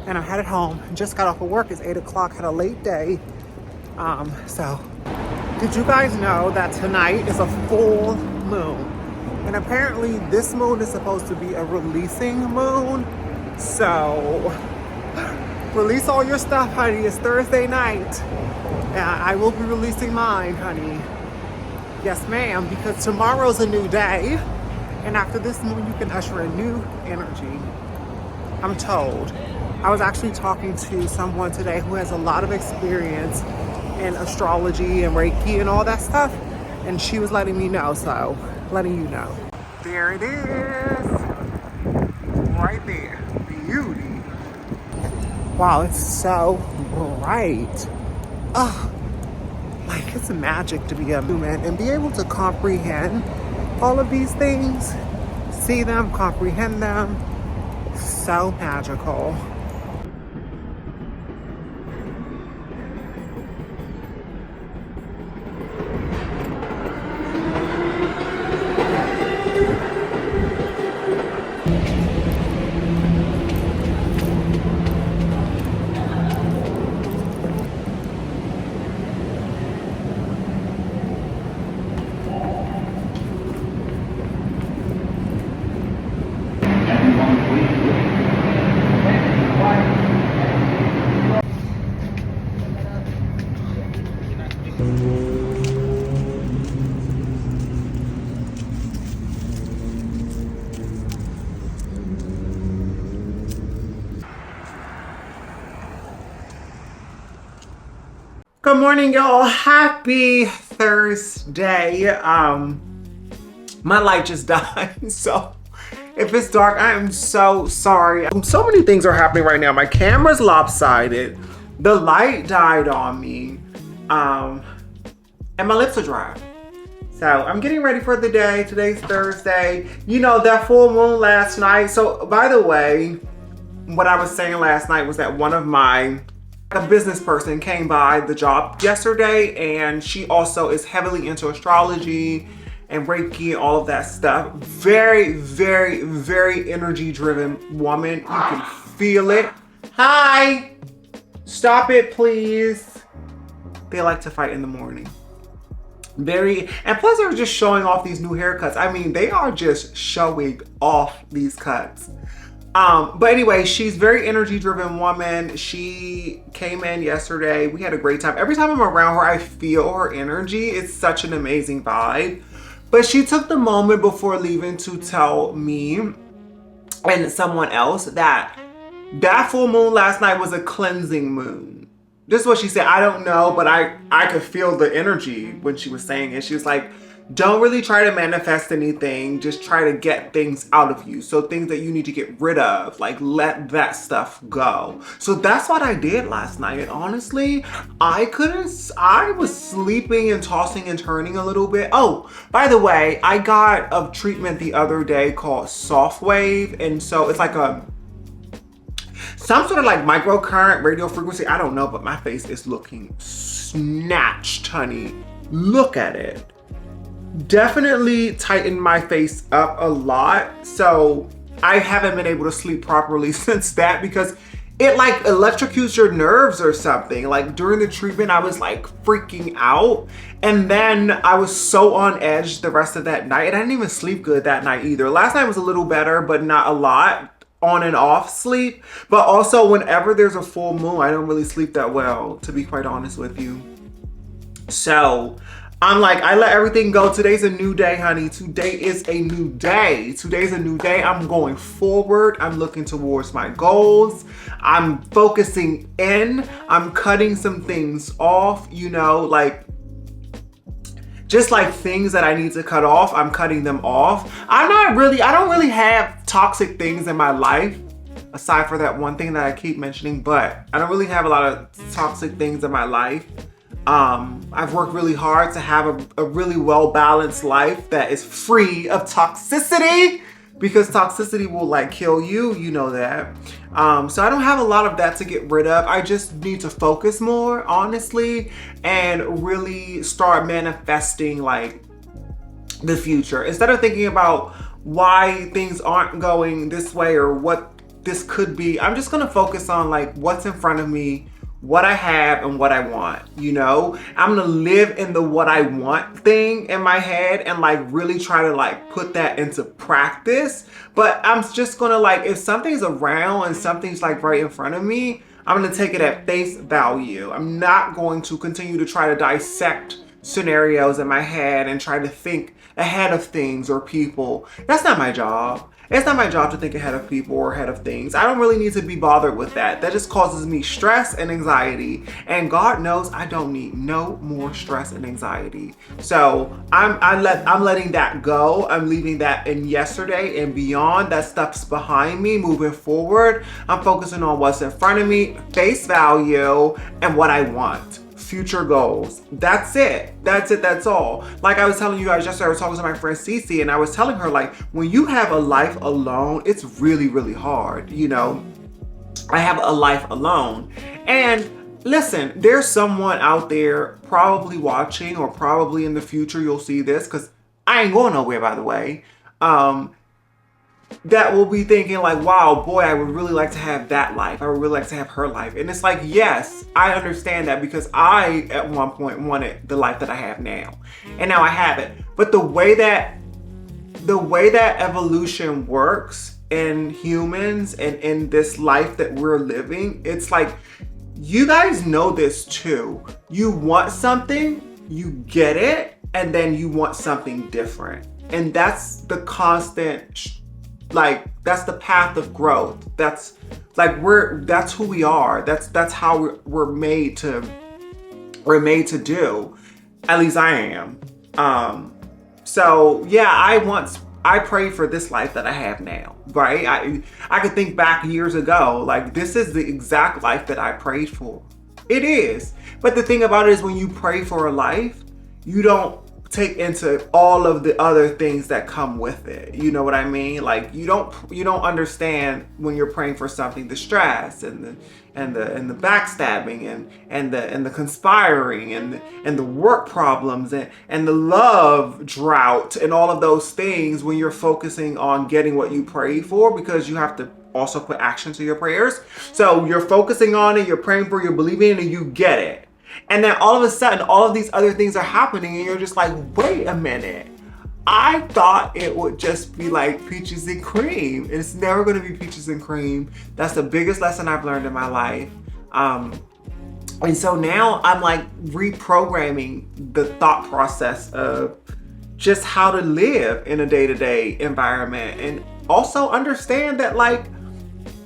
Speaker 1: and I'm headed home. Just got off of work. It's 8 o'clock, had a late day. So did you guys know that tonight is a full moon? And apparently this moon is supposed to be a releasing moon. So release all your stuff, honey. It's Thursday night. I will be releasing mine, honey. Yes, ma'am, because tomorrow's a new day. And after this moon, you can usher in new energy. I'm told. I was actually talking to someone today who has a lot of experience in astrology and Reiki and all that stuff. And she was letting me know, so letting you know. There it is. Right there. Beauty. Wow, it's so bright. Oh, like it's magic to be a human and be able to comprehend all of these things, see them, comprehend them. So magical. Good morning, y'all. Happy Thursday. My light just died, so if it's dark, I am so sorry. So many things are happening right now. My camera's lopsided. The light died on me. And my lips are dry. So I'm getting ready for the day. Today's Thursday. You know, that full moon last night. So by the way, what I was saying last night was that a business person came by the job yesterday, and she also is heavily into astrology and Reiki, all of that stuff. Very, very, very energy driven woman. You can feel it. Hi, stop it, please. They like to fight in the morning. And plus they're just showing off these new haircuts. I mean, they are just showing off these cuts. But anyway, she's very energy driven woman. She came in yesterday. We had a great time. Every time I'm around her, I feel her energy. It's such an amazing vibe. But she took the moment before leaving to tell me and someone else that full moon last night was a cleansing moon. This is what she said. I don't know, but I could feel the energy when she was saying it. She was like, don't really try to manifest anything. Just try to get things out of you. So things that you need to get rid of, like let that stuff go. So that's what I did last night. And honestly, I was sleeping and tossing and turning a little bit. Oh, by the way, I got a treatment the other day called Soft Wave. And so it's like some sort of like microcurrent radio frequency. I don't know, but my face is looking snatched, honey. Look at it. Definitely tightened my face up a lot. So I haven't been able to sleep properly since that, because it like electrocutes your nerves or something. Like during the treatment, I was like freaking out. And then I was so on edge the rest of that night. And I didn't even sleep good that night either. Last night was a little better, but not a lot. On and off sleep. But also whenever there's a full moon, I don't really sleep that well, to be quite honest with you. So I'm like, I let everything go. Today's a new day, honey. Today is a new day. Today's a new day. I'm going forward. I'm looking towards my goals. I'm focusing in. I'm cutting some things off, you know, like just like things that I need to cut off. I'm cutting them off. I don't really have toxic things in my life, aside for that one thing that I keep mentioning, but I don't really have a lot of toxic things in my life. I've worked really hard to have a really well-balanced life that is free of toxicity, because toxicity will like kill you, you know that. So I don't have a lot of that to get rid of. I just need to focus more, honestly, and really start manifesting like the future. Instead of thinking about why things aren't going this way or what this could be, I'm just gonna focus on like what's in front of me, what I have and what I want, you know? I'm gonna live in the what I want thing in my head and like really try to like put that into practice. But I'm just gonna like, if something's around and something's like right in front of me, I'm gonna take it at face value. I'm not going to continue to try to dissect scenarios in my head and try to think ahead of things or people. That's not my job. It's not my job to think ahead of people or ahead of things. I don't really need to be bothered with that. That just causes me stress and anxiety. And God knows I don't need no more stress and anxiety. So I'm letting that go. I'm leaving that in yesterday and beyond. That stuff's behind me. Moving forward, I'm focusing on what's in front of me, face value, and what I want. Future goals. That's it. That's all. Like I was telling you guys yesterday, I was talking to my friend Cece and I was telling her like, when you have a life alone, it's really, really hard. You know, I have a life alone. And listen, there's someone out there probably watching or probably in the future you'll see this, because I ain't going nowhere, by the way. That will be thinking like, wow, boy, I would really like to have that life. I would really like to have her life. And it's like, yes, I understand that because I, at one point, wanted the life that I have now. And now I have it. But the way that evolution works in humans and in this life that we're living, it's like, you guys know this too. You want something, you get it, and then you want something different. And that's the constant, like, that's the path of growth. That's like, that's who we are. That's how we're made to do. At least I am. So yeah, I prayed for this life that I have now, right? I could think back years ago, like this is the exact life that I prayed for. It is. But the thing about it is when you pray for a life, you don't take into all of the other things that come with it. You know what I mean? Like you don't understand when you're praying for something, the stress and the backstabbing and the conspiring and the work problems and the love drought and all of those things when you're focusing on getting what you pray for, because you have to also put action to your prayers. So you're focusing on it, you're praying for, you're believing in it, and you get it. And then all of a sudden, all of these other things are happening and you're just like, wait a minute. I thought it would just be like peaches and cream. It's never going to be peaches and cream. That's the biggest lesson I've learned in my life. And so now I'm like reprogramming the thought process of just how to live in a day-to-day environment, and also understand that like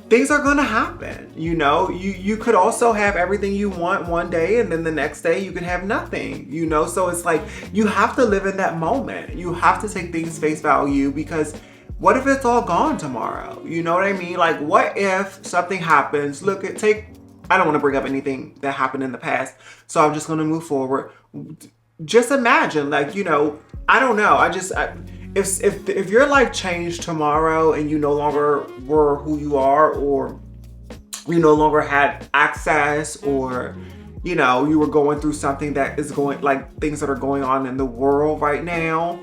Speaker 1: things are gonna happen. You know, you could also have everything you want one day and then the next day you can have nothing, you know? So it's like, you have to live in that moment. You have to take things face value, because what if it's all gone tomorrow? You know what I mean? Like, what if something happens? I don't wanna bring up anything that happened in the past, so I'm just gonna move forward. Just imagine, like, you know, I don't know. If your life changed tomorrow and you no longer were who you are, or you no longer had access, or you know, you were going through something that is going, like things that are going on in the world right now,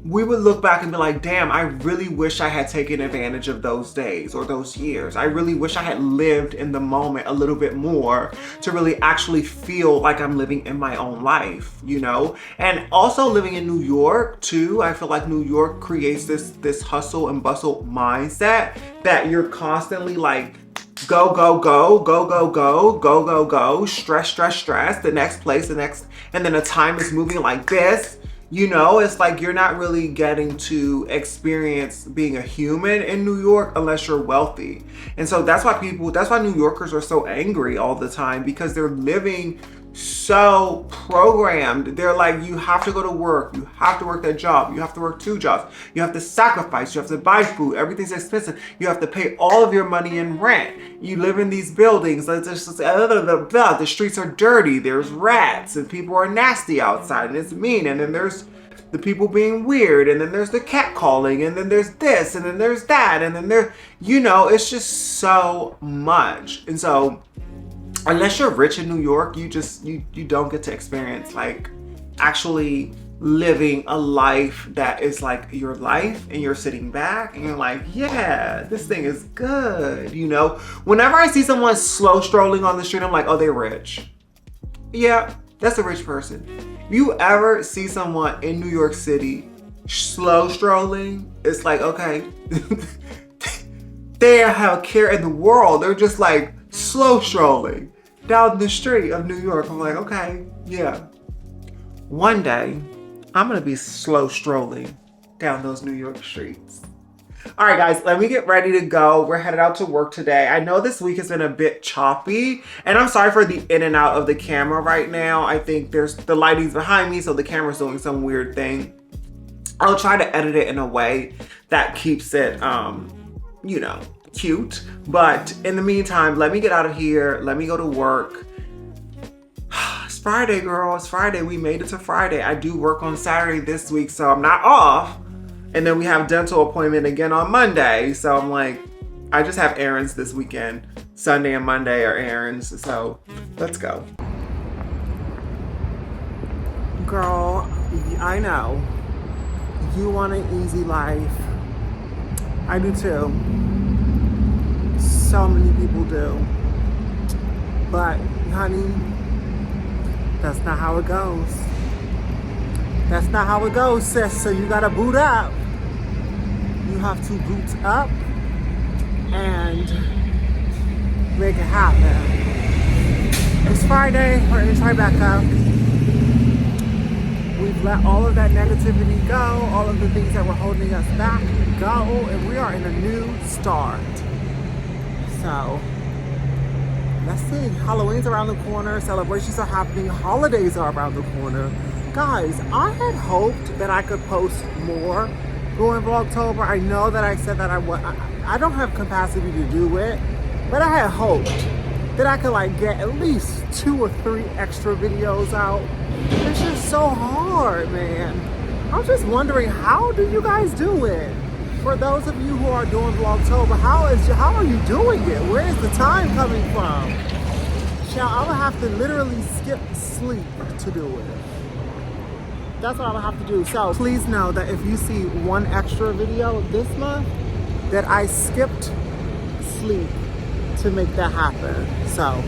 Speaker 1: we would look back and be like, damn, I really wish I had taken advantage of those days or those years. I really wish I had lived in the moment a little bit more to really actually feel like I'm living in my own life, you know? And also living in New York too, I feel like New York creates this hustle and bustle mindset that you're constantly like, go, go, go, go, go, go, go, go, go, stress, stress, stress, the next place, the next, and then the time is moving like this. You know, it's like you're not really getting to experience being a human in New York unless you're wealthy. And so that's why New Yorkers are so angry all the time, because they're living so programmed. They're like, you have to go to work, you have to work that job, you have to work 2 jobs, you have to sacrifice, you have to buy food, everything's expensive, you have to pay all of your money in rent, you live in these buildings, the streets are dirty, there's rats and people are nasty outside and it's mean, and then there's the people being weird, and then there's the cat calling, and then there's this, and then there's that, and then there, you know, it's just so much. And so unless you're rich in New York, you don't get to experience like actually living a life that is like your life, and you're sitting back and you're like, yeah, this thing is good, you know? Whenever I see someone slow strolling on the street, I'm like, oh, they're rich. Yeah, that's a rich person. You ever see someone in New York City slow strolling? It's like, okay, they have a care in the world. They're just like slow strolling down the street of New York. I'm like, okay, yeah. One day, I'm gonna be slow strolling down those New York streets. All right, guys, let me get ready to go. We're headed out to work today. I know this week has been a bit choppy, and I'm sorry for the in and out of the camera right now. I think the lighting's behind me, so the camera's doing some weird thing. I'll try to edit it in a way that keeps it, you know, cute. But in the meantime, let me get out of here. Let me go to work. It's Friday, girl. It's Friday. We made it to Friday. I do work on Saturday this week, so I'm not off. And then we have dental appointment again on Monday. So I'm like, I just have errands this weekend. Sunday and Monday are errands. So let's go. Girl, I know. You want an easy life. I do too. So many people do. But honey, that's not how it goes. That's not how it goes, sis. So you gotta boot up. You have to boot up and make it happen. It's Friday, we're gonna try back up. We've let all of that negativity go, all of the things that were holding us back go, and we are in a new start. So, let's see. Halloween's around the corner, celebrations are happening, holidays are around the corner. Guys, I had hoped that I could post more during Vlogtober. I know that I said that I don't have capacity to do it, but I had hoped that I could like get at least 2 or 3 extra videos out. It's just so hard, man. I'm just wondering, how do you guys do it? For those of you who are doing Vlogtober, how are you doing it? Where is the time coming from? Child, I'm gonna have to literally skip sleep to do it. That's what I'm gonna have to do. So please know that if you see 1 extra video this month, that I skipped sleep to make that happen. So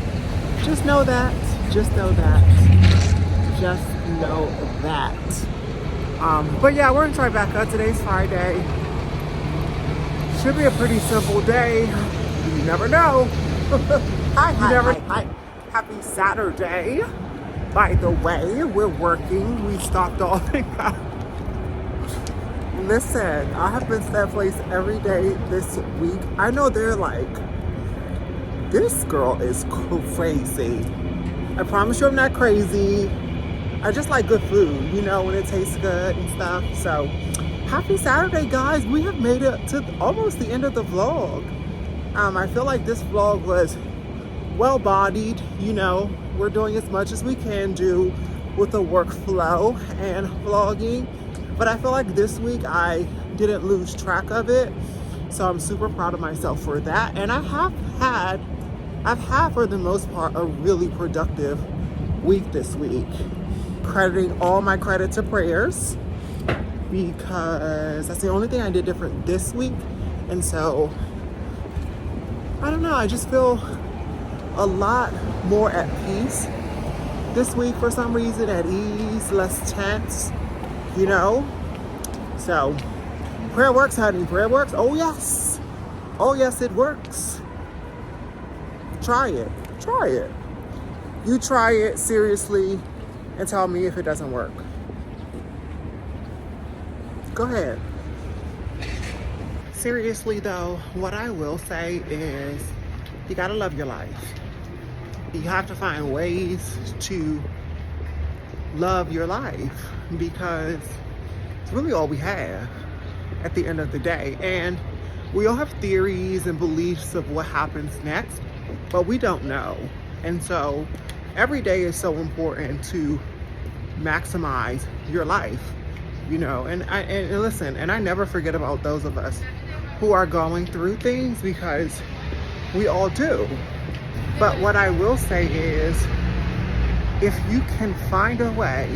Speaker 1: just know that. Just know that. Just know that. But yeah, we're gonna try back up. Today's Friday. Should be a pretty simple day. You never know. Hi. Happy Saturday. By the way, we're working. We stopped all the time. Listen, I have been to that place every day this week. I know they're like, this girl is crazy. I promise you I'm not crazy. I just like good food, you know, when it tastes good and stuff. So, happy Saturday, guys. We have made it to almost the end of the vlog. I feel like this vlog was well-bodied, you know. We're doing as much as we can do with the workflow and vlogging. But I feel like this week I didn't lose track of it. So I'm super proud of myself for that. And I've had for the most part a really productive week this week. Crediting all my credit to prayers, because that's the only thing I did different this week. And so, I don't know, I just feel a lot more at peace this week for some reason, at ease, less tense, you know? So, prayer works, honey, prayer works. Oh yes, it works. Try it. You try it seriously and tell me if it doesn't work. Go ahead. Seriously though, what I will say is you gotta love your life. You have to find ways to love your life, because it's really all we have at the end of the day. And we all have theories and beliefs of what happens next, but we don't know. And so every day is so important to maximize your life, you know. And listen, and I never forget about those of us who are going through things, because we all do. But what I will say is, if you can find a way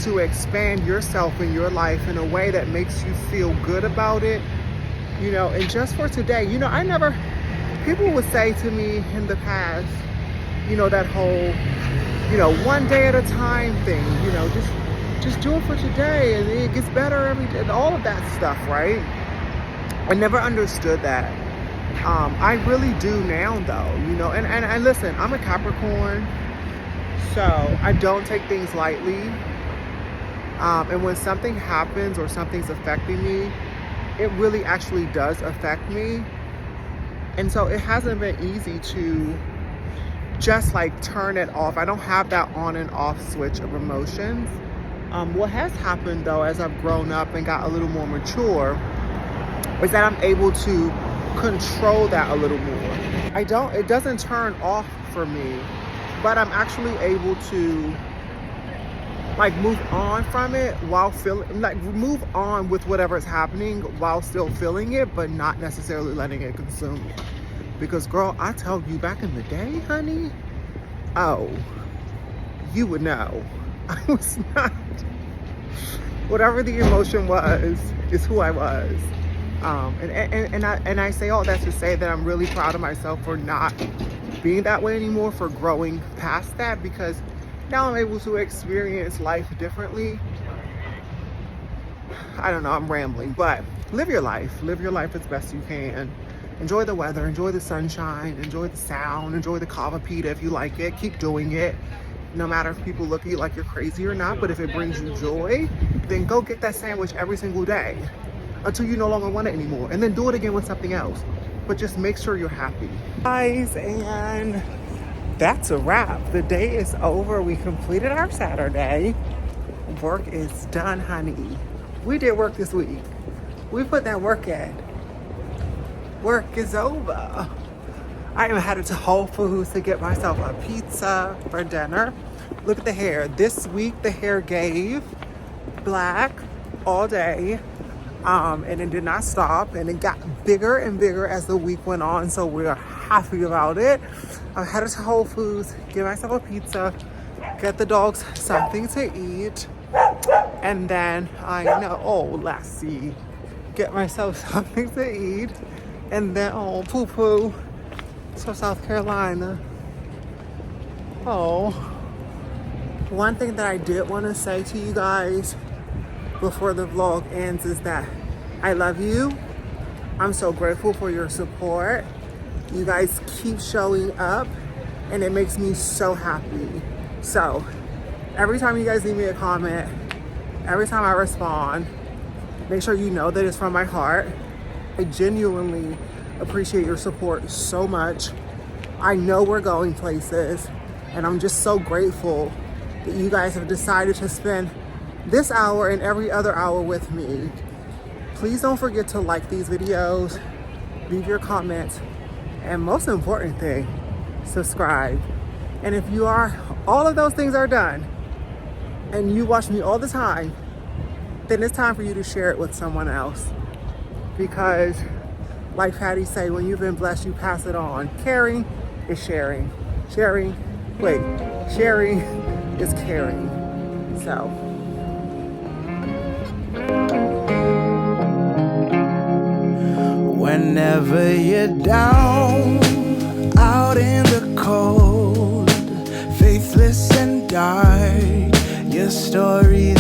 Speaker 1: to expand yourself in your life in a way that makes you feel good about it, you know. And just for today, you know, people would say to me in the past, you know, that whole, you know, one day at a time thing, you know, just do it for today and it gets better every day, and all of that stuff, right? I never understood that. I really do now though, you know, and listen, I'm a Capricorn, so I don't take things lightly. And when something happens or something's affecting me, it really actually does affect me. And so it hasn't been easy to just like turn it off. I don't have that on and off switch of emotions. What has happened though, as I've grown up and got a little more mature, is that I'm able to control that a little more. It doesn't turn off for me, but I'm actually able to like move on from it while feeling, like move on with whatever is happening while still feeling it, but not necessarily letting it consume me. Because girl, I tell you, back in the day, honey, oh, you would know. I was not, whatever the emotion was, is who I was. And I say all that to say that I'm really proud of myself for not being that way anymore, for growing past that, because now I'm able to experience life differently. I don't know, I'm rambling, but live your life as best you can. Enjoy the weather, enjoy the sunshine, enjoy the sound, enjoy the kava pita if you like it. Keep doing it, no matter if people look at you like you're crazy or not. But if it brings you joy, then go get that sandwich every single day until you no longer want it anymore, and then do it again with something else. But just make sure you're happy, guys. And that's a wrap. The day is over. We completed our Saturday. Work is done, honey. We did work this week. We put that work in. Work is over. I am headed to Whole Foods to get myself a pizza for dinner. Look at the hair. This week the hair gave black all day. And it did not stop, and it got bigger and bigger as the week went on, so we're happy about it. I'm headed to Whole Foods, get myself a pizza, get the dogs something to eat, and then Lassie, get myself something to eat, and then poo-poo to South Carolina. One thing that I did want to say to you guys before the vlog ends is that I love you. I'm so grateful for your support. You guys keep showing up, and it makes me so happy. So every time you guys leave me a comment, every time I respond, make sure you know that it's from my heart. I genuinely appreciate your support so much. I know we're going places, and I'm just so grateful that you guys have decided to spend this hour and every other hour with me. Please don't forget to like these videos, leave your comments, and most important thing, subscribe. And if all of those things are done, and you watch me all the time, then it's time for you to share it with someone else. Because like Patty say, when you've been blessed, you pass it on. Caring is sharing. Sharing is caring. So.
Speaker 3: Whenever you're down, out in the cold, faithless and dark, your story